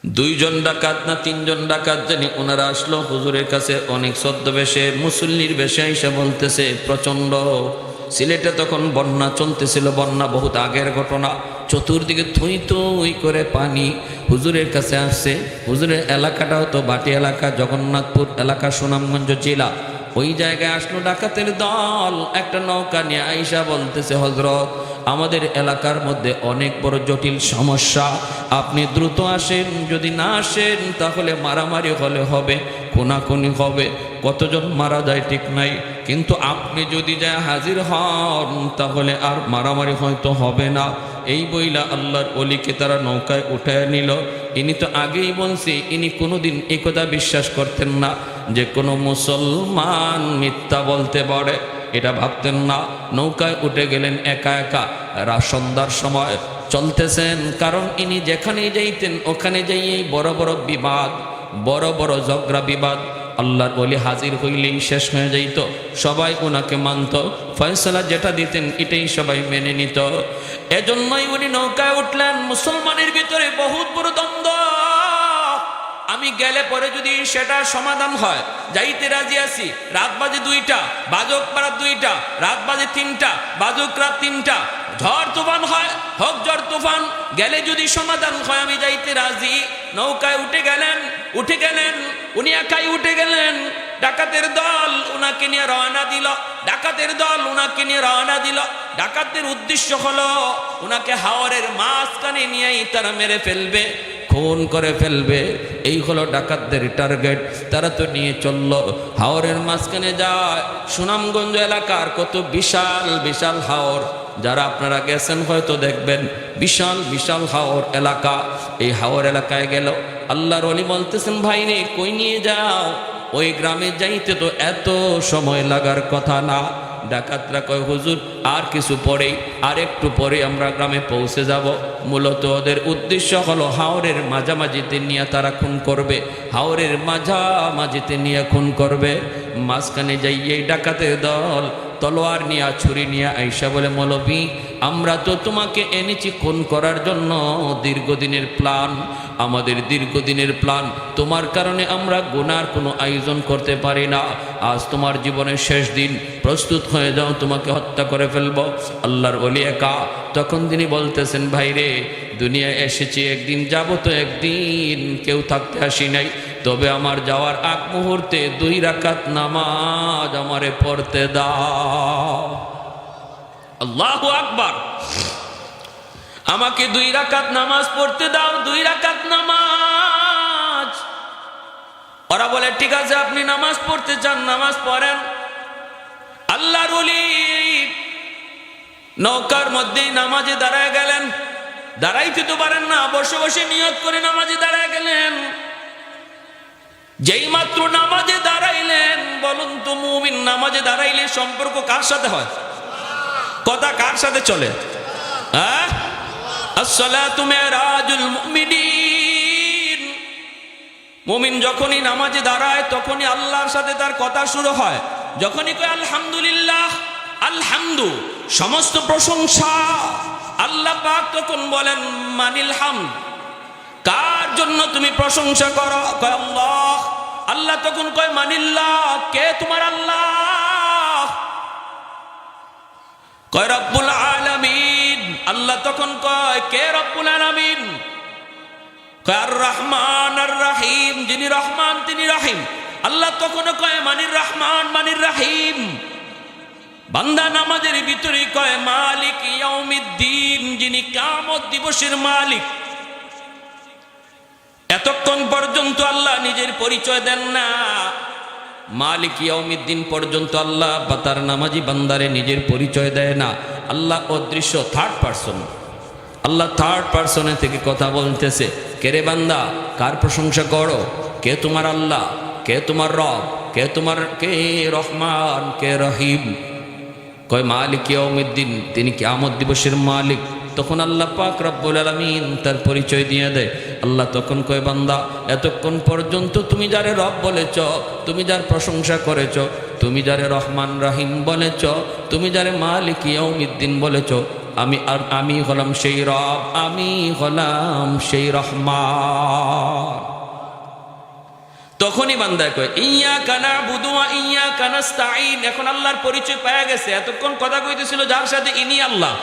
দুইজন ডাকাত না তিনজন ডাকাত জানি ওনারা আসলো হুজুরের কাছে অনেক ছদ্মবেশে মুসল্লির বেশে এসে বলতেছে প্রচণ্ড সিলেটে তখন বন্যা চলতেছিল, বন্যা বহুত আগের ঘটনা, চতুর্দিকে থুই থুই করে পানি। হুজুরের কাছে আসছে, হুজুরের এলাকাটাও তো বাটি এলাকা, জগন্নাথপুর এলাকা, সুনামগঞ্জ জেলা। ওই জায়গায় আসলো ডাকাতের দল, একটা নৌকা নিয়ে আইসা বলতেছে হজরত আমাদের এলাকার মধ্যে অনেক বড় জটিল সমস্যা, আপনি দ্রুত আসেন, যদি না আসেন তাহলে মারামারি হলে হবে, খুনাখুনি হবে, কতজন মারা যায় ঠিক নাই, কিন্তু আপনি যদি যায় হাজির হন তাহলে আর মারামারি হয়তো হবে না। এই বইলা আল্লাহর ওলিকে তারা নৌকায় উঠায় নিল। ইনি তো আগেই বলছি ইনি কোনোদিন এই কথা বিশ্বাস করতেন না যে কোনো মুসলমান মিথ্যা বলতে পারে, এটা ভাবতেন না। নৌকায় উঠে গেলেন একা একা, সন্ধ্যার সময় চলতেছেন, কারণ ইনি যেখানেই যাইতেন ওখানে যাইয়েই বড় বড় বিবাদ, বড় বড় ঝগড়া বিবাদ, আল্লাহর ওলি হাজির হইলেই শেষ হয়ে যাইত, সবাই ওনাকে মানত, ফয়সালা যেটা দিতেন এটাই সবাই মেনে নিত। এজন্যই উনি নৌকায় উঠলেন। মুসলমানের ভিতরে বহুত বড় দ্বন্দ্ব, আমি গেলে পরে যদি সেটা সমাধান হয় যাইতে রাজি আছি, রাত বাজে 2টা, বাজক পাড়া 2টা, রাত বাজে 3টা, বাজক রাত 3টা, ঝড় তুফান হয়, হোক ঝড় তুফান, গেলে যদি সমাধান হয় আমি যাইতে রাজি। নৌকায় উঠে গেলেন উনি একাই উঠে গেলেন। ডাকাতের দল উনাকে নিয়ে রওনা দিল, ডাকাতের দল উনাকে নিয়ে রওনা দিল। ডাকাতের উদ্দেশ্য হলো উনাকে হাওরের মাঝখানে নিয়েই তারা মেরে ফেলবে, খুন করে ফেলবে, এই হলো ডাকাতদের টার্গেট। তারা তো নিয়ে চলল, হাওরের মাঝখানে যায়। সুনামগঞ্জ এলাকার কত বিশাল বিশাল হাওর, যারা আপনারা গেছেন হয়তো দেখবেন, বিশাল বিশাল হাওর এলাকা। এই হাওর এলাকায় গেল, আল্লাহর ওলি বলতেছেন ভাই রে কই নিয়ে যাও, ওই গ্রামে যাইতে তো এত সময় লাগার কথা না। ডাকাতরা কয় হুজুর আর কিছু পরেই, আর একটু পরে আমরা গ্রামে পৌঁছে যাব। মূলত ওদের উদ্দেশ্য হলো হাওরের মাঝামাঝিতে নিয়ে তারা খুন করবে, হাওরের মাঝামাঝিতে নিয়ে খুন করবে। মাঝখানে যাইয়ে ডাকাতের দল তলোয়ার নিয়ে ছুরি নিয়ে আইসা বলে মৌলভী আমরা তো তোমাকে এনেছি খুন করার জন্য, দীর্ঘদিনের প্ল্যান, আমাদের দীর্ঘদিনের প্ল্যান, তোমার কারণে আমরা গুনার কোনো আয়োজন করতে পারি না, আজ তোমার জীবনের শেষ দিন, প্রস্তুত হয়ে যাও, তোমাকে হত্যা করে ফেলব। আল্লাহর ওলি একা, তখন তিনি বলতেছেন ভাই রে দুনিয়ায় এসেছি একদিন, যাব তো একদিন, কেউ থাকতে আসি নাই, তবে আমার যাওয়ার আগ মুহূর্তে 2 রাকাত নামাজ আমারে পড়তে দাও। আল্লাহু আকবার, আমাকে 2 রাকাত নামাজ পড়তে দাও, 2 রাকাত নামাজ। ওরা বলে ঠিক আছে আপনি নামাজ পড়তে চান নামাজ পড়েন। আল্লাহর ওলি নৌকার মধ্যেই নামাজে দাঁড়ায় গেলেন, দাঁড়াইতে তো পারেন না, বসে বসে নিয়ত করে নামাজে দাঁড়ায় গেলেন। যেই মাত্র নামাজে দাঁড়াইলেন, বলুন তো মুমিন নামাজে দাঁড়াইলে সম্পর্ক কার সাথে হয়, কথা কার সাথে চলে? আসসালাতু মিরাজুল মুমিনিন। মুমিন যখনই নামাজে দাঁড়ায় তখনই আল্লাহর সাথে তার কথা শুরু হয়। যখনই কয় আলহামদুলিল্লাহ, আলহামদু সমস্ত প্রশংসা আল্লাহ পাক, তখন বলেন মানিল হামদ, কার জন্য তুমি প্রশংসা করো? কয় আল্লাহ। আল্লাহ তখন কয় মানিল্লাহ, কে তোমার আল্লাহ? কয় রব্বুল আলামিন। আল্লাহ তখন কয় কে রব্বুল আলামিন? কয় আর রহমান আর রহিম, যিনি রহমান তিনি রহিম। আল্লাহ তখন কয় মানির রহমান মানির রহিম। বান্দা নামাজের ভিতরে কয় মালিক ইয়াউমিদ্দিন, যিনি কিয়ামত দিবসের মালিক। এতক্ষণ পর্যন্ত আল্লাহ নিজের পরিচয় দেন না, মালিক ইয়াউমিদ্দিন পর্যন্ত আল্লাহ বা তার নামাজি বান্দারে নিজের পরিচয় দেয় না। আল্লাহ অদৃশ্য, থার্ড পারসন, আল্লাহ থার্ড পারসনে থেকে কথা বলতেছে, কে রে বান্দা কার প্রশংসা করো? কে তোমার আল্লাহ, কে তোমার রব, কে তোমার, কে রহমান, কে রহিম? কয় মালিক ইয়াউমিদ্দিন, তিনি কিয়ামত দিবসের মালিক। তখন আল্লাহ পাক রব্বুল আলামিন তার পরিচয় দিয়ে দেয়। আল্লাহ তখন কয় বান্দা এতক্ষণ পর্যন্ত তুমি যারে রব বলেছ, তুমি যার প্রশংসা করেছ, তুমি যারে রহমান রহিম বলেছ, তুমি যারে মালিক ইয়াউমিদ্দিন বলেছ, আমি হলাম সেই রব, আমি হলাম সেই রহমান। তখনই বান্দায় কয় ইয়্যাকা না'বুদু ওয়া ইয়্যাকা নাস্তাঈন। এখন আল্লাহর পরিচয় পাওয়া গেছে। এতক্ষণ কথা কইতেছিল যার সাথে, ইনি আল্লাহ,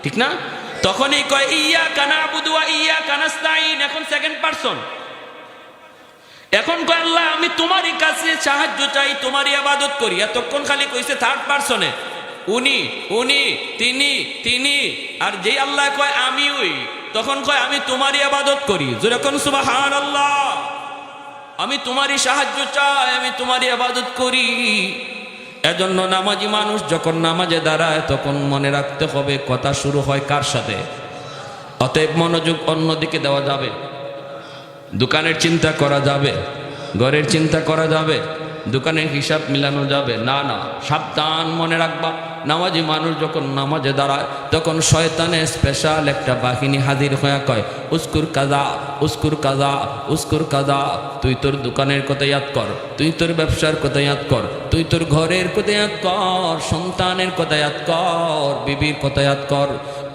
ঠিক না? তখনই কয় ইয়্যাকা না'বুদু ওয়া ইয়্যাকা নাস্তাঈন। এখন সেকেন্ড পারসন। এখন কয় আল্লাহ আমি তোমারই কাছে সাহায্য চাই, তোমারই ইবাদত করি। এতক্ষণ খালি কইছে থার্ড পারসনে, উনি, উনি, তিনি, তিনি। আর যেই আল্লাহ কয় আমি ওই, তখন কয় আমি তোমারই ইবাদত করি। যেরকম সুবহানাল্লাহ, আমি তোমারই সাহায্য চাই, আমি তোমারই ইবাদত করি। এজন্য নামাজি মানুষ যখন নামাজে দাঁড়ায় তখন মনে রাখতে হবে কথা শুরু হয় কার সাথে। অতএব মনোযোগ অন্যদিকে দেওয়া যাবে। দোকানের চিন্তা করা যাবে, ঘরের চিন্তা করা যাবে, দোকানের হিসাব মিলানো যাবে না, না। সাবধান, মনে রাখবা নামাজি মানুষ যখন নামাজে দাঁড়ায় তখন শয়তানের স্পেশাল একটা বাহিনী হাজির হয়ে কয় উস্কুর কাজা, উস্কুর কাজা, উস্কুর কাজা। তুই তোর দোকানের কথা ইয়াদ কর, তুই তোর ব্যবসার কথা ইয়াদ কর, তুই তোর ঘরের কথা ইয়াদ কর, সন্তানের কথা ইয়াদ কর, বিবির কথা ইয়াদ কর।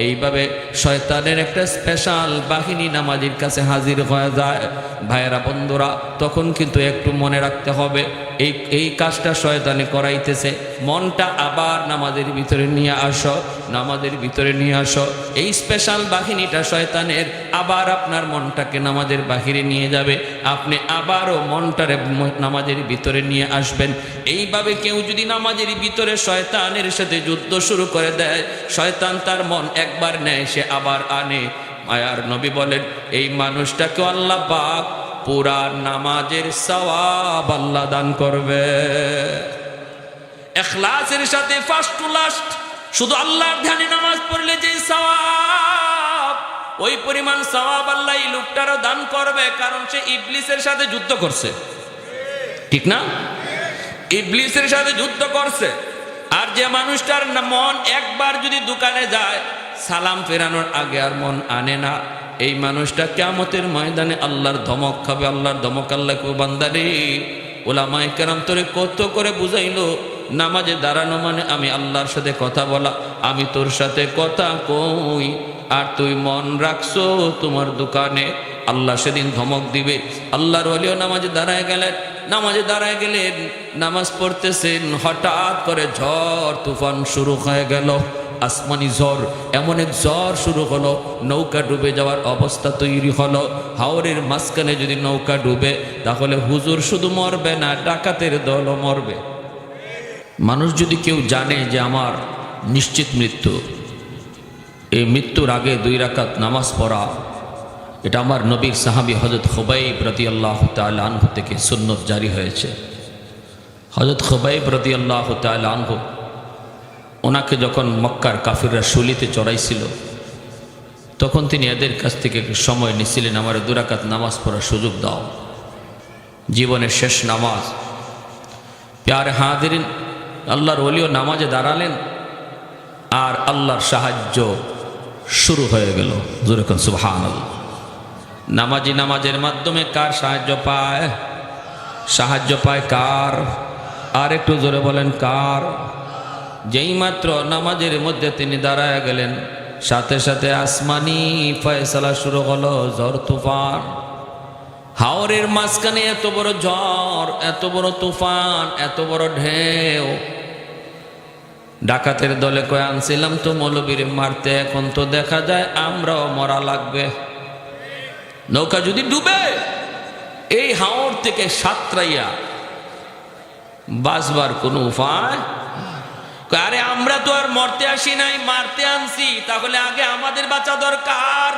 এইভাবে শয়তানের একটা স্পেশাল বাহিনী নামাজির কাছে হাজির হয়ে যায়। ভাইয়েরা, বন্ধুরা, তখন কিন্তু একটু মনে রাখতে হবে এই কাজটা শয়তানি করাইতেছে। মনটা আবার নামাজের ভিতরে নিয়ে আসো, নামাজের ভিতরে নিয়ে আসো। এই স্পেশাল বাহিনীটা শয়তানের আবার আপনার মনটাকে নামাজের বাহিরে নিয়ে যাবে, আপনি আবারও মনটারে নামাজের ভিতরে নিয়ে আসবেন। এইভাবে কেউ যদি নামাজের ভিতরে শয়তানের সাথে যুদ্ধ শুরু করে দেয়, শয়তান তার মন একবার নেয়, সে আবার আনে। মায়ার নবী বলেন এই মানুষটাকে আল্লাহ পাক পুরা নামাজের সওয়াব আল্লাহ দান করবে। ইখলাসের সাথে ফার্স্ট টু লাস্ট শুধু আল্লাহর ধ্যানে নামাজ পড়লে যে সওয়াব, ওই পরিমাণ সওয়াব আল্লাহ এই লোকটারও দান করবে, কারণ সে ইবলিসের সাথে যুদ্ধ করছে, ঠিক না? ইবলিসের সাথে যুদ্ধ করছে। আর যে মানুষটার মন একবার যদি দোকানে যায়, সালাম ফেরানোর আগে আর মন আনে না, এই মানুষটা কিয়ামতের ময়দানে আল্লাহর ধমক খাবে। আল্লাহর ধমক আল্লাহ কো বান্দারে, উলামায়ে কেরাম তোরে কত করে বুঝাইলো নামাজে দাঁড়ানো মানে আমি আল্লাহর সাথে কথা বলা। আমি তোর সাথে কথা কই আর তুই মন রাখছো তোমার দোকানে। আল্লাহ সেদিন ধমক দিবে। আল্লাহর ওলিও নামাজে দাঁড়ায় গেলেন, নামাজে দাঁড়ায় গেলেন, নামাজ পড়তেছেন, হঠাৎ করে ঝড় তুফান শুরু হয়ে গেল। আসমানি ঝড়, এমন এক ঝড় শুরু হলো, নৌকা ডুবে যাওয়ার অবস্থা তৈরি হলো। হাওরের মাঝখানে যদি নৌকা ডুবে তাহলে হুজুর শুধু মরবে না, ডাকাতের দলও মরবে। মানুষ যদি কেউ জানে যে আমার নিশ্চিত মৃত্যু, এই মৃত্যুর আগে 2 রাকাত নামাজ পড়া, এটা আমার নবীর সাহাবী হযরত খুবাইব রাদিয়াল্লাহু তাআলা আনহু থেকে সুন্নত জারি হয়েছে। হযরত খুবাইব রাদিয়াল্লাহু তাআলা আনহু, ওনাকে যখন মক্কার কাফিররা শুলিতে চড়াইছিল তখন তিনি এদের কাছ থেকে একটু সময় নিয়েছিলেন, আমার 2 রাকাত নামাজ পড়ার সুযোগ দাও, জীবনের শেষ নামাজ। প্যারে হাজিরিন, আল্লাহর ওলিও নামাজে দাঁড়ালেন আর আল্লাহর সাহায্য শুরু হয়ে গেল। জোরে কোন সুবহানাল্লাহ। নামাজি নামাজের মাধ্যমে কার সাহায্য পায়? সাহায্য পায় কার? আর একটু জোরে বলেন কার? যেই মাত্র নামাজের মধ্যে তিনি দাঁড়ায় গেলেন, সাথে সাথে আসমানি ফয়সালা শুরু হলো, ঝড় তুফান। হাওরের মাঝখানে এত বড় ঝড়, এত বড় তুফান, এত বড় ঢেউ। ডাকাতের দলে কয়ে আনছিলাম তো মৌলবীর মারতে, এখন তো দেখা যায় আমরাও মরা লাগবে। নৌকা যদি ডুবে এই হাওর থেকে সাঁতরাইয়া বাঁচবার কোনো উপায়? আরে আমরা তো আর মরতে আসি নাই, মারতে আনছি, তাহলে আগে আমাদের বাঁচা দরকার।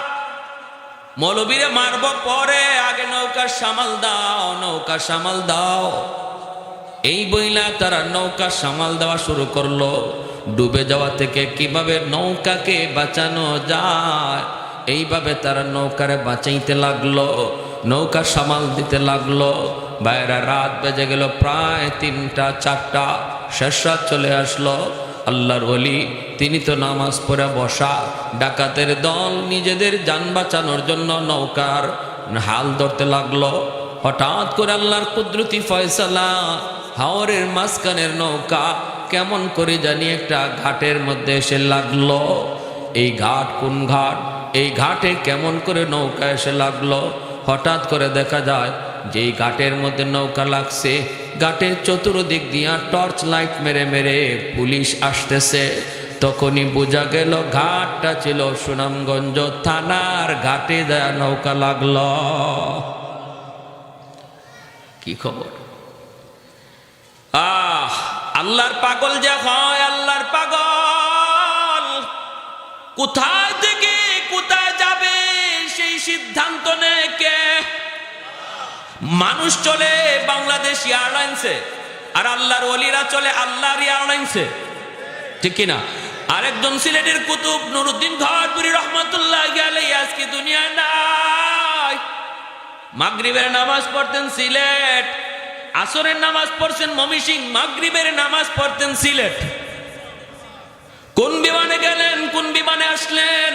মৌলবীরে মারব পরে, আগে নৌকার সামাল দাও, নৌকা সামাল দাও। এই বইলা তারা নৌকা সামাল দেওয়া শুরু করলো। ডুবে যাওয়া থেকে কিভাবে নৌকাকে বাঁচানো যায় এইভাবে তারা নৌকারে বাঁচাইতে লাগলো, নৌকা সামাল দিতে লাগলো। বাইরা রাত বেজে গেল প্রায় 3টা 4টা, শেষ রাত চলে আসলো। আল্লাহর ওলি তিনি তো নামাজ পড়ে বসা, ডাকাতের দল নিজেদের যান বাঁচানোর জন্য নৌকার হাল ধরতে লাগলো। হঠাৎ করে আল্লাহর কুদরতি ফয়সালা, হাওরের মাঝখানের নৌকা কেমন করে জানি একটা ঘাটের মধ্যে এসে লাগলো। এই ঘাট কোন ঘাট, এই ঘাটে কেমন করে নৌকা এসে লাগলো। হঠাৎ করে দেখা যায় যে এই ঘাটের মধ্যে নৌকা লাগছে, ঘাটের চতুর্দিক দিয়া টর্চ লাইট মেরে মেরে পুলিশ আসতেছে। তখনই বোঝা গেল ঘাটটা ছিল সুনামগঞ্জ থানার ঘাটে দেয়া নৌকা লাগলো। কি খবর? আল্লাহর পাগল যে হয়, আল্লাহর পাগল কোথায় থেকে কোথায় যাবে সেই সিদ্ধান্ত নেয় কে? মানুষ চলে বাংলাদেশ এয়ারলাইন্সে, আর আল্লাহর ওলিরা চলে আল্লাহর এয়ারলাইন্সে, ঠিক কিনা? আরেকজন সিলেটের কুতুব নুরুদ্দিন ঘরপুরি রহমতুল্লাহ আলাইহি আজকে দুনিয়ায় নাই। মাগরিবের নামাজ পড়তেন সিলেট, আসরের নামাজ পড়ছেন ময়মনসিংহ, মাগরিবের নামাজ পড়তেন সিলেট। কোন বিমানে গেলেন, কোন বিমানে আসলেন?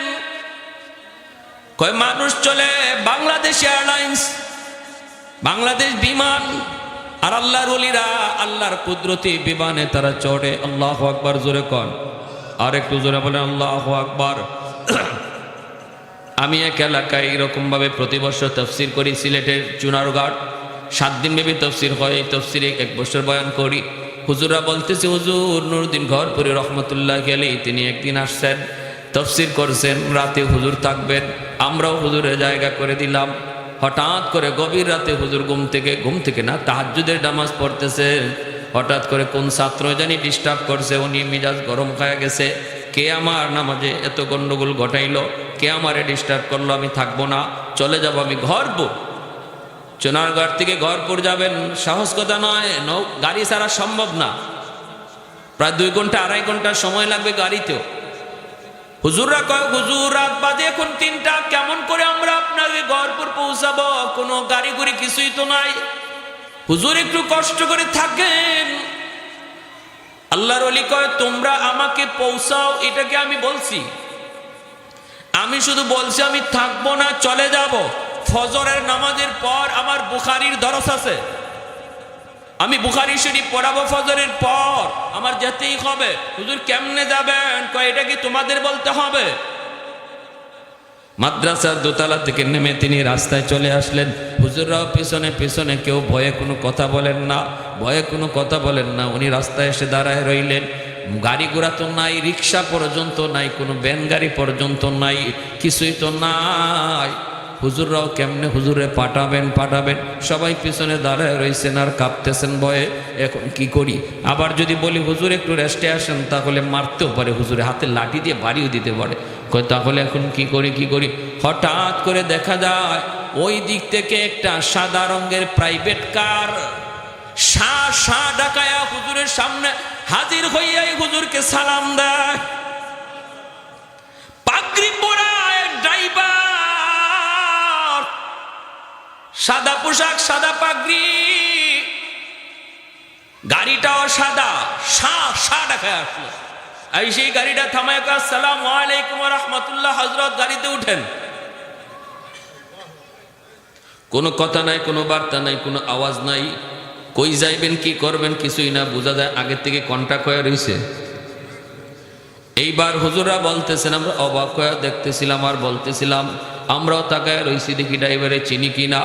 কয় মানুষ চলে বাংলাদেশ এয়ারলাইন্স, বাংলাদেশ বিমান। আর আল্লাহর ওলিরা আল্লাহর কুদরতি বিমানে তারা চড়ে। আল্লাহু আকবার, জোরে কন, আর একটু জোরে বলেন আল্লাহু আকবার। আমি এক এলাকায় এরকম ভাবে প্রতি বছর তফসির করি, সিলেটের চুনারঘাট 7 দিন ব্যাপী তফসির হয়। এই তফসিরে 1 বছর বয়ান করি। হুজুররা বলতেছে, হুজুর নুরুদ্দিন ঘরপুরি রহমতুল্লাহ আলাইহি তিনি একদিন আসছেন, তফসির করছেন, রাতে হুজুর থাকবেন, আমরাও হুজুরের জায়গা করে দিলাম। হঠাৎ করে গভীর রাতে হুজুর ঘুম থেকে না, তাহাজ্জুদের নামাজ পড়তেছে। হঠাৎ করে কোন ছাত্র জানি ডিস্টার্ব করছে, উনি মিজাজ গরম খায়া গেছে। কে আমার নামাজে এত গন্ডগোল ঘটাইলো, কে আমারে ডিস্টার্ব করলো, আমি থাকবো না, চলে যাব আমি ঘরপুর। চুনারঘাট থেকে ঘরপুর যাবেন সাহস কথা নয়, গাড়ি ছাড়া সম্ভব না, প্রায় 2 ঘন্টা 2.5 ঘন্টা সময় লাগবে গাড়িতেও। হুজুররা কয়, হুজুর রাত বাজে এখন 3টা, কেমন করে আমরা আপনাকে ঘরপুর পৌঁছাবো? কোনো গাড়ি গুড়ি কিছুই তো নাই। হুজুর একটু কষ্ট করে থাকেন। আল্লাহর ওলি কয়, তোমরা আমাকে পৌঁছাও এটাকে আমি বলছি? আমি শুধু বলছি আমি থাকবো না, চলে যাব। ফজরের নামাজের পর আমার বুখারীর দরস আছে, আমি বুখারী শরীফ পড়াবো ফজরের পর, আমার যেতেই হবে। হুজুর কেমনে যাবেন? কয় এটা কি তোমাদের বলতে হবে? মাদ্রাসার দোতলা থেকে নেমে তিনি রাস্তায় চলে আসলেন। হুজুররাও পিছনে পিছনে, কেউ ভয়ে কোনো কথা বলেন না, ভয়ে কোনো কথা বলেন না। উনি রাস্তায় এসে দাঁড়ায় রইলেন। গাড়ি ঘোড়া তো নাই, রিক্সা পর্যন্ত নাই, কোনো ভ্যান গাড়ি পর্যন্ত নাই, কিছুই তো নাই। হুজুররাও কেমনে হুজুরে পাঠাবেন, সবাই পিছনে দাঁড়ায় রয়েছেন আর কাঁপতেছেন ভয়ে। এখন কি করি? আবার যদি বলি হুজুর একটু রেস্টে আসেন, তাহলে মারতেও পারে, হুজুরে হাতে লাঠি দিয়ে বাড়িও দিতে পারে। কয় তাহলে এখন কি করি? হঠাৎ করে দেখা যায় ওই দিক থেকে একটা সাদা রঙের প্রাইভেট কার শা ডাকায়া হুজুরের সামনে হাজির হইয়াই হুজুরকে সালাম দেয়। পাগড়ি পরা ড্রাইভার, সাদা পোশাক, সাদা পাগড়ি, গাড়িটাও সাদা, শা ডাকায় আসলো। এই সেই গাড়িটা থামায়, আসসালামু আলাইকুম ওয়া রাহমাতুল্লাহ, হযরত গাড়িতে উঠেন। কোনো কথা নাই, কোনো বার্তা নাই, কোনো আওয়াজ নাই। কই যাইবেন, কি করবেন কিছুই না, বোঝা যায় আগে থেকে কন্টাক্ট হয়ে রয়েছে। এইবার হুজুরা বলতেছেন, আমরা অবাক হয়ে দেখতেছিলাম আর বলতেছিলাম, আমরাও তাকায় রয়েছি, দেখি ড্রাইভারে চিনি কিনা।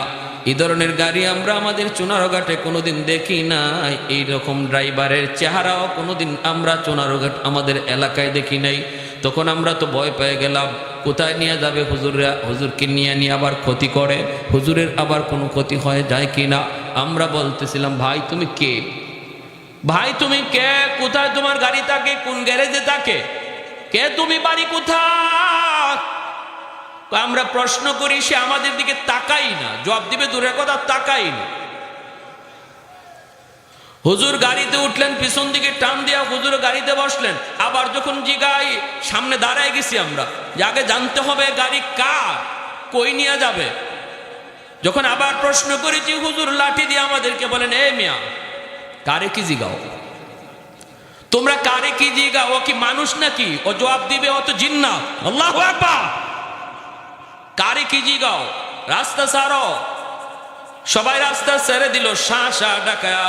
এই ধরনের গাড়ি আমরা আমাদের চুনারঘাটে কোনোদিন দেখি নাই, এইরকম ড্রাইভারের চেহারাও কোনোদিন আমরা চুনারঘাট আমাদের এলাকায় দেখি নাই। তখন আমরা তো ভয় পেয়ে গেলাম, কোথায় নিয়ে যাবে হুজুররা, হুজুরকে নিয়ে আবার ক্ষতি করে, হুজুরের আবার কোনো ক্ষতি হয়ে যায় কিনা। আমরা বলতেছিলাম, ভাই তুমি কে? ভাই তুমি কে? কোথায় তোমার গাড়ি থাকে? কোন গ্যারেজে থাকে? কে তুমি? বাড়ি কোথায়? আমরা প্রশ্ন করি, সে আমাদের দিকে তাকাই না, জবাব দিবে দূরের কথা, তাকাই না। হুজুর গাড়িতে উঠলেন, পিছন দিকে টান দিয়া হুজুর গাড়িতে বসলেন। আবার যখন জিগাই, সামনে দাঁড়ায় গেছি আমরা, যে আগে জানতে হবে গাড়ি কার, কই নিয়ে যাবে। যখন আবার প্রশ্ন করেছি, হুজুর লাঠি দিয়ে আমাদেরকে বলেন, এ মিয়া, কারে কি জিগাও? তোমরা কারে কি জিগাও? ও কি মানুষ নাকি? ও জবাব দিবে, ও তো জিন্নাত। আল্লাহু আকবার। কারে কি জিগাও? রাস্তা ছাড়ো। সবাই রাস্তা ছেড়ে দিল, শা ডাকায়া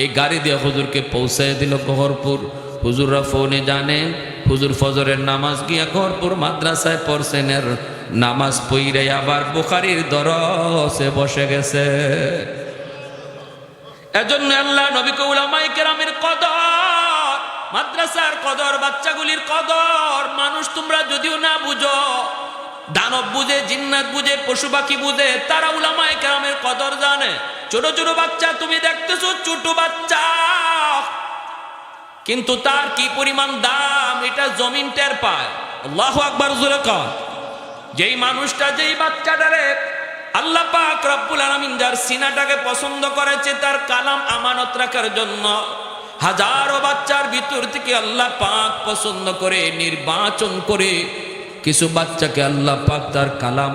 এই গাড়ি দিয়ে হুজুরকে পৌঁছায় দিল ঘরপুর। হুজুররা ফোনে জানেন হুজুর ফজরের নামাজ গিয়া ঘরপুর মাদ্রাসায় পড়ছেন, এর নামাজ পইরে আবার বুখারীর দরসে বসে গেছে। এজন্য আল্লাহ নবীকে উলামায়ে কেরামের কদর, মাদ্রাসার কদর, বাচ্চাগুলির কদর মানুষ তোমরা যদিও না বুঝো, দানব বুঝে, জিন্নাত বুঝে, পশু পাখি বুঝে, তারা উলামায়ে কেরামের কদর জানে। ছোট ছোট বাচ্চা তুমি দেখতেছো, ছোট বাচ্চা, কিন্তু তার কি পরিমাণ দাম এটা জমিন টের পায়। আল্লাহু আকবার জোরে কর। যেই মানুষটা, যেই বাচ্চাটারে আল্লাহ পাক রব্বুল আলামিন যার সিনাটাকে পছন্দ করেছে তার কালাম আমানত রাখার জন্য, হাজারো বাচ্চার ভিতর থেকে আল্লাহ পাক পছন্দ করে নির্বাচন করে কিছু বাচ্চাকে আল্লাহ পাক তার কালাম,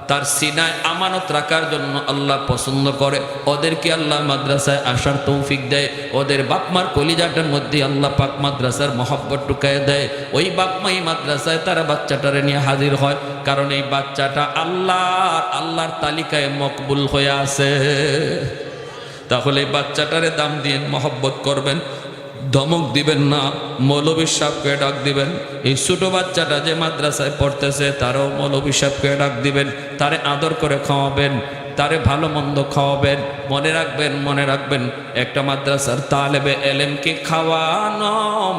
তার সিনায় আমানত রাখার জন্য আল্লাহ পছন্দ করে। ওদেরকে আল্লাহ মাদ্রাসায় আসার তৌফিক দেয়, ওদের বাপমার কলিজাটার মধ্যে আল্লাহ পাক মাদ্রাসার মহব্বত ঢুকায় দেয়। ওই বাপমাই মাদ্রাসায় তারা বাচ্চাটারে নিয়ে হাজির হয়, কারণ এই বাচ্চাটা আল্লাহর তালিকায় মকবুল হয়ে আছে। তাহলে এই বাচ্চাটারে দাম দিয়ে মহব্বত করবেন, ধমক দিবেন না, মৌলবী সাহেবকে ডাক দিবেন। এই ছোট বাচ্চাটা যে মাদ্রাসায় পড়তেছে তারও মৌলবী সাহেবকে ডাক দিবেন, তারে আদর করে খাওয়াবেন, তারে ভালো মন্দ খাওয়াবেন। মনে রাখবেন একটা মাদ্রাসার তালেবে এলেমকে খাওয়ানো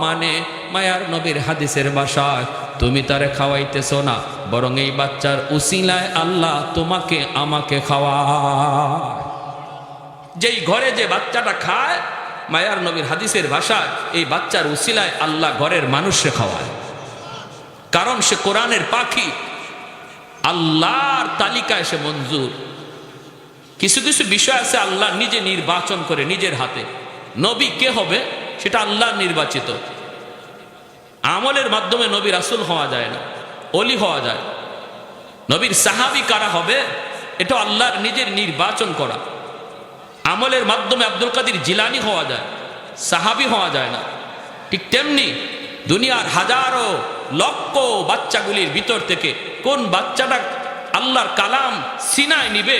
মানে মায়ার নবীর হাদিসের ভাষায় তুমি তারে খাওয়াইতেছ না, বরং এই বাচ্চার উসিলায় আল্লাহ তোমাকে আমাকে খাওয়ায়। যেই ঘরে যে বাচ্চাটা খায়, মায়ার নবীর হাদিসের ভাষায় এই বাচ্চার উসিলায় আল্লাহ ঘরের মানুষকে খাওয়ায়, কারণ সে কোরআনের পাখি, আল্লাহর তালিকায় সে মঞ্জুর। কিছু কিছু বিষয় আছে আল্লাহ নিজে নির্বাচন করে নিজের হাতে। নবী কে হবে সেটা আল্লাহ নির্বাচিত। আমলের মাধ্যমে নবী রাসূল হওয়া যায় না, ওলি হওয়া যায়। নবীর সাহাবী কারা হবে এটা আল্লাহর নিজের নির্বাচন করা। আমলের মাধ্যমে আব্দুল কাদের জিলানী হওয়া যায়, সাহাবী হওয়া যায় না। ঠিক তেমনি দুনিয়ার হাজারো লক্ষ বাচ্চাগুলির ভিতর থেকে কোন বাচ্চাটা আল্লাহর কালাম সিনায় নিবে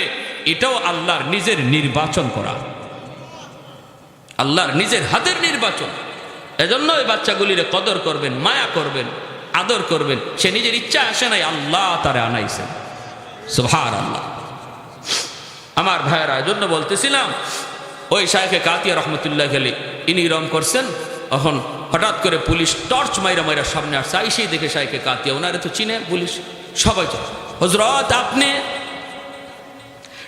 এটাও আল্লাহর নিজের নির্বাচন করা, আল্লাহর নিজের হাতের নির্বাচন। এজন্য এই বাচ্চাগুলির কদর করবেন, মায়া করবেন, আদর করবেন। সে নিজের ইচ্ছা আসে নাই, আল্লাহ তারে আনাইছেন। সুবহানাল্লাহ। আমার ভাইয়েরা, এজন্য বলতেছিলাম ওই শায়েখে কাতিয়া রহমতুল্লাহ আলাইহি ইনি রং করছেন, এখন হঠাৎ করে পুলিশ টর্চ মাইরা সামনে আসছে, আইসেই দেখে শায়েখে কাতিয়া, ওনারে তো চিনে পুলিশ, সবাই তো হযরত আপনি।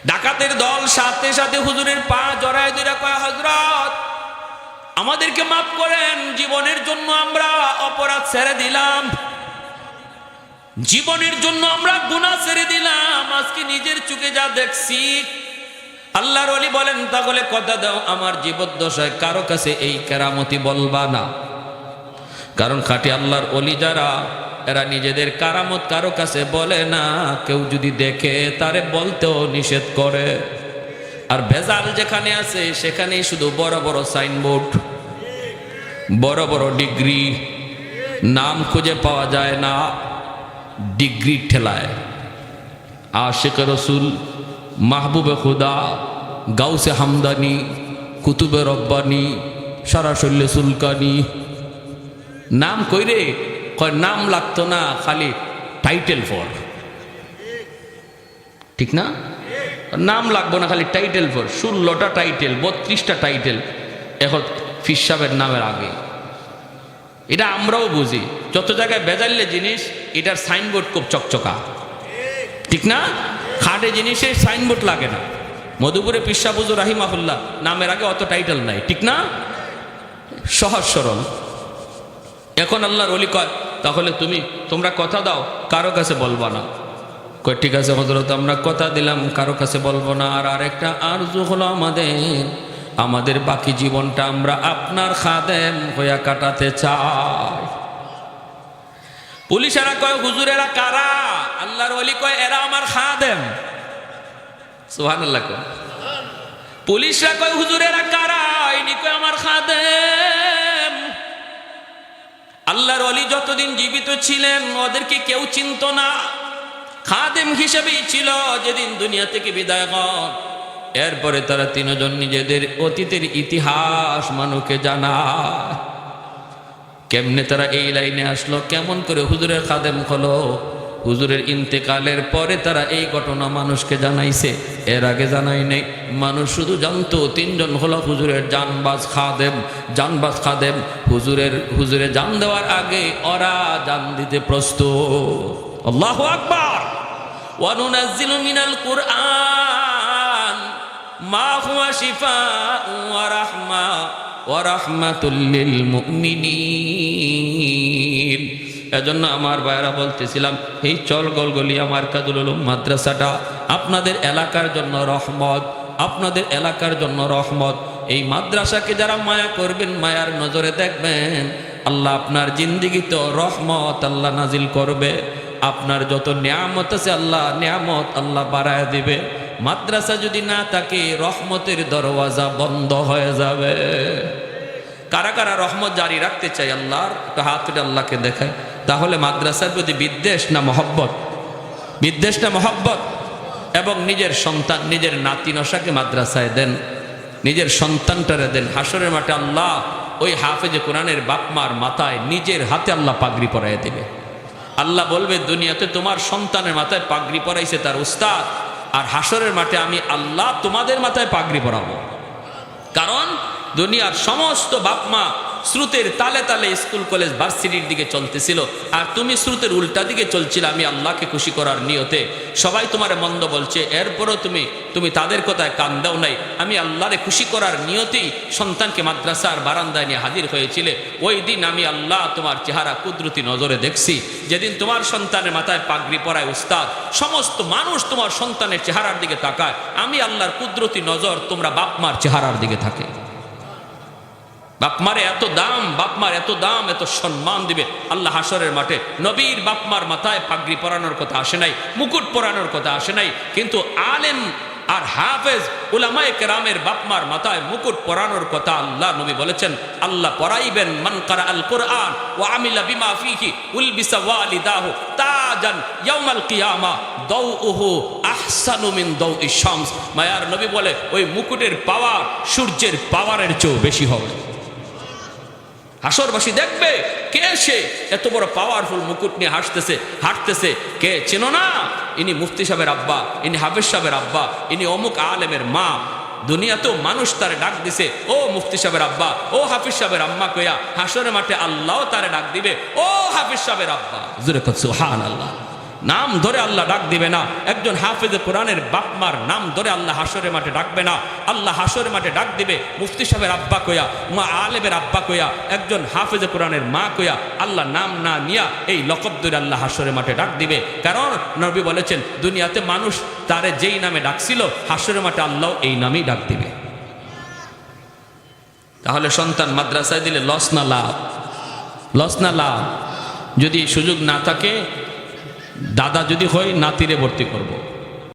ডাকাতের দল সাথে সাথে হুজুরের পা জড়ায় ধরে কয়, হযরত আমাদেরকে মাফ করেন, জীবনের জন্য আমরা অপরাধ ছেড়ে দিলাম, জীবনের জন্য আমরা গুনাহ ছেড়ে দিলাম, আজকে নিজের চোখে যা দেখছি। আল্লাহর ওলি বলেন, তাহলে কথা দাও আমার জীবদ্দশায় কারো কাছে এই কেরামতি বলবা না। কারণ খাঁটি আল্লাহর ওলি যারা, এরা নিজেদের কারামত কারো কাছে বলে না, কেউ যদি দেখে তারে বলতেও নিষেধ করে। আর ভেজাল যেখানে আছে সেখানেই শুধু বড় বড় সাইনবোর্ড, বড় বড় ডিগ্রি, নাম খুঁজে পাওয়া যায় না, ডিগ্রি ঠেলায়। আশিক রসুল, মাহবুবে খুদা, গাউসে হামদানি, কুতুবে রব্বানি, সারাশল্য সুলকানি, নাম কইরে কয় নাম লাগতো না, খালি টাইটেল ফর। ঠিক না? নাম লাগবো না, খালি টাইটেল ফর। 16টা টাইটেল, 32টা টাইটেল এখন ফিস সাহেবের নামের আগে। এটা আমরাও বুঝি, যত জায়গায় বেজাল্লে জিনিস এটার সাইনবোর্ড খুব চকচকা, ঠিক না? খাটে জিনিসের সাইনবোর্ড লাগে না। মধুপুরে পিসা হুজুর রাহিমাহুল্লাহ নামের আগে অত টাইটেল নাই, ঠিক না? সহজ সরল। এখন আল্লাহর ওলি কয়, তাহলে তোমরা কথা দাও কারো কাছে বলবা না। কয় ঠিক আছে হযরত, আমরা কথা দিলাম কারো কাছে বলবো না। আর আরেকটা আরজু হলো আমাদের বাকি জীবনটা আমরা আপনার খাদেম হইয়া কাটাতে চাই। পুলিশেরা কয়, হুজুরেরা কারা? আল্লাহর ওলি কয়, এরা আমার খাদেম। সুবহানাল্লাহ। পুলিশরা কয়, হুজুরেরা কারা? ইনি কয়, আমার খাদেম। আল্লাহর ওলি যতদিন জীবিত ছিলেন ওদেরকে কেউ চিনত না, খাদেম হিসেবেই ছিল। যেদিন দুনিয়া থেকে বিদায় হন, এরপরে তারা তিনজন নিজেদের অতীতের ইতিহাস মানুষকে জানায়। কেমনে তারা এই লাইনে আসলো, কেমন করে হুজুরের খাদেম হলো? হুজুরের ইন্তেকালের পরে তারা এই ঘটনা মানুষকে জানাইছে, এর আগে জানাই নেই। মানুষ শুধু জানতো তিনজন হলো হুজুরের জানবাজ খাদেম। জানবাজ খাদেম হুজুরে জান দেওয়ার আগে ওরা জান দিতে প্রস্তুত। আল্লাহু আকবার। ওয়া নুনাজ্জিলু মিনাল কুরআন মা হুয়া শিফাউন ওয়া রাহমা ওয়া রাহমাতুল লিল মুমিনিন। এজন্য আমার ভাইরা বলতেছিলাম, এই চল গলগলিয়া মার্কাজুল উলুম মাদ্রাসাটা আপনাদের এলাকার জন্য রহমত, আপনাদের এলাকার জন্য রহমত। এই মাদ্রাসাকে যারা মায়া করবেন, মায়ার নজরে দেখবেন, আল্লাহ আপনার জিন্দিগিতে রহমত আল্লাহ নাজিল করবে। আপনার যত নিয়ামত আছে নিয়ামত আল্লাহ বাড়ায় দিবে। মাদ্রাসা যদি না থাকে, রহমতের দরওয়াজা বন্ধ হয়ে যাবে। কারা কারা রহমত জারি রাখতে চাই আল্লাহর? একটু হাত তুলে আল্লাহকে দেখায়। তাহলে মাদ্রাসার প্রতি বিদ্বেষ না মহব্বত? বিদ্বেষ না মহব্বত? এবং নিজের সন্তান, নিজের নাতি নশাকে মাদ্রাসায় দেন, নিজের সন্তানটারে দেন। হাসরের মাঠে আল্লাহ ওই হাফেজে কোরআনের বাপমার মাথায় নিজের হাতে আল্লাহ পাগড়ি পরাইয়া দিবে। আল্লাহ বলবে, দুনিয়াতে তোমার সন্তানের মাথায় পাগড়ি পরাইছে তার উস্তাদ, আর হাসরের মাঠে আমি আল্লাহ তোমাদের মাথায় পাগড়ি পরাবো। কারণ দুনিয়ার সমস্ত বাপমা স্রোতের তালে তালে স্কুল কলেজ ভার্সিটির দিকে চলতেছিল, আর তুমি স্রোতের উল্টা দিকে চলছিল আমি আল্লাহকে খুশি করার নিয়তে। সবাই তোমার মন্দ বলছে, এরপরও তুমি তাদের কথায় কান দাও নাই। আমি আল্লাহরে খুশি করার নিয়তেই সন্তানকে মাদ্রাসার বারান্দায় নিয়ে হাজির হয়েছিলে। ওই দিন আমি আল্লাহ তোমার চেহারা কুদরতি নজরে দেখছি। যেদিন তোমার সন্তানের মাথায় পাগড়ি পরায় উস্তাদ, সমস্ত মানুষ তোমার সন্তানের চেহারার দিকে তাকায়, আমি আল্লাহর কুদরতি নজর তোমরা বাপমার চেহারার দিকে থাকে। বাপমারে এত দাম, বাপমার এত দাম, এত সম্মান দিবে আল্লাহ হাসরের মাঠে। নবীর বাপমার মাথায় পাগড়ি পরানোর কথা আসে নাই, মুকুট পরানোর কথা আসে নাই, কিন্তু আলেম আর হাফেজ উলামায়ে কেরামের বাপমার মাথায় মুকুট পরানোর কথা আল্লাহ নবী বলেছেন। আল্লাহ পরাইবেন, মান কারা আল কোরআন ওয়া আমিলা বিমা ফিহি উলবিসা ওয়ালিদাহু তাজান ইয়াউমাল কিয়ামা দাউহু আহসানু মিন দাউইশ শামস। মায়ার নবী বলে, ওই মুকুটের পাওয়ার সূর্যের পাওয়ারের চেয়েও বেশি হবে। হাসরবাসী দেখবে, কে সে এত বড় পাওয়ারফুল মুকুট নিয়ে হাঁটতেছে, কে চেনো না? ইনি মুফতি সাহেবের আব্বা, ইনি হাফেজ সাহেবের আব্বা, ইনি অমুক আলেমের মা। দুনিয়াতেও মানুষ তারে ডাক দিছে, ও মুফতি সাহেবের আব্বা, ও হাফিজ সাহেবের আম্মা কইয়া। হাসরের মাঠে আল্লাহ তারে ডাক দিবে, ও হাফিজ সাহেবের আব্বা। জোরে কর সুবহানাল্লাহ। নাম ধরে আল্লাহ ডাক দিবে না। একজন হাফেজে কোরআনের বাপমার নাম ধরে আল্লাহ হাসরের মাঠে ডাকবে না। আল্লাহ হাসরের মাঠে ডাক দিবে মুফতি সাহেবের আব্বা কইয়া, মা আলেমের আব্বা কইয়া, একজন হাফেজে কোরআনের মা কইয়া। আল্লাহ নাম না নিয়া এই লকব ধরে আল্লাহ হাসরের মাঠে ডাক দিবে। কারণ নবী বলেছেন, দুনিয়াতে মানুষ তারে যেই নামে ডাকছিল, হাসরের মাঠে আল্লাহ এই নামেই ডাক দিবে। তাহলে সন্তান মাদ্রাসায় দিলে লস না লাভ? লস না লাভ? যদি সুযোগ না থাকে, দাদা যদি হয় নাতিরে ভর্তি করব।